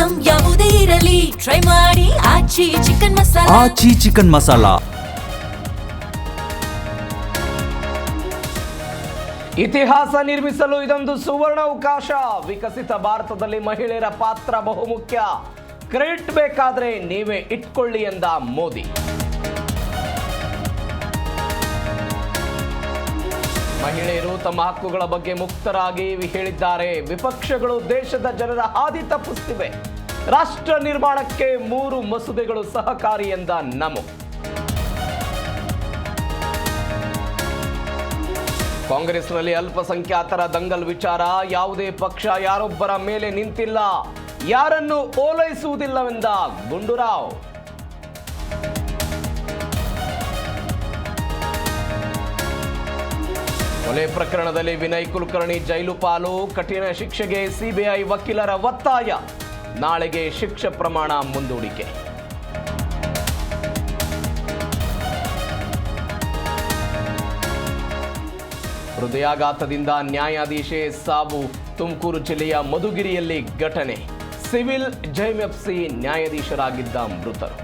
Item ಯಾವುದೇ ಇರಲಿ try ಮಾಡಿ ಆಚಿ ಚಿಕನ್ ಮಸಾಲಾ. ಆಚಿ ಚಿಕನ್ ಮಸಾಲಾ. ಇತಿಹಾಸ ನಿರ್ಮಿಸಲು ಇದೊಂದು ಸುವರ್ಣ ಅವಕಾಶ. ವಿಕಸಿತ ಭಾರತದಲ್ಲಿ ಮಹಿಳೆಯರ ಪಾತ್ರ ಬಹುಮುಖ್ಯ. ಕ್ರೆಡಿಟ್ ಬೇಕಾದ್ರೆ ನೀವೇ ಇಟ್ಕೊಳ್ಳಿ ಎಂದ ಮೋದಿ. ಮಹಿಳೆಯರು ತಮ್ಮ ಹಕ್ಕುಗಳ ಬಗ್ಗೆ ಮುಕ್ತರಾಗಿ ಹೇಳಿದ್ದಾರೆ. ವಿಪಕ್ಷಗಳು ದೇಶದ ಜನರ ಹಾದಿ ತಪ್ಪಿಸುತ್ತಿವೆ. ರಾಷ್ಟ್ರ ನಿರ್ಮಾಣಕ್ಕೆ 3 ಮಸೂದೆಗಳು ಸಹಕಾರಿ ಎಂದ ನಮೋ. ಕಾಂಗ್ರೆಸ್ನಲ್ಲಿ ಅಲ್ಪಸಂಖ್ಯಾತರ ದಂಗಲ್ ವಿಚಾರ. ಯಾವುದೇ ಪಕ್ಷ ಯಾರೊಬ್ಬರ ಮೇಲೆ ನಿಂತಿಲ್ಲ, ಯಾರನ್ನು ಓಲೈಸುವುದಿಲ್ಲವೆಂದ ಗುಂಡೂರಾವ್. ಕೊಲೆ ಪ್ರಕರಣದಲ್ಲಿ ವಿನಯ್ ಕುಲಕರ್ಣಿ ಜೈಲು ಪಾಲು. ಕಠಿಣ ಶಿಕ್ಷೆಗೆ ಸಿಬಿಐ ವಕೀಲರ ಒತ್ತಾಯ. ನಾಳೆಗೆ ಶಿಕ್ಷೆ ಪ್ರಮಾಣ ಮುಂದೂಡಿಕೆ. ಹೃದಯಾಘಾತದಿಂದ ನ್ಯಾಯಾಧೀಶೆ ಸಾವು. ತುಮಕೂರು ಜಿಲ್ಲೆಯ ಮಧುಗಿರಿಯಲ್ಲಿ ಘಟನೆ. ಸಿವಿಲ್ ಜೆಎಂಎಫ್ಸಿ ನ್ಯಾಯಾಧೀಶರಾಗಿದ್ದ ಮೃತರು.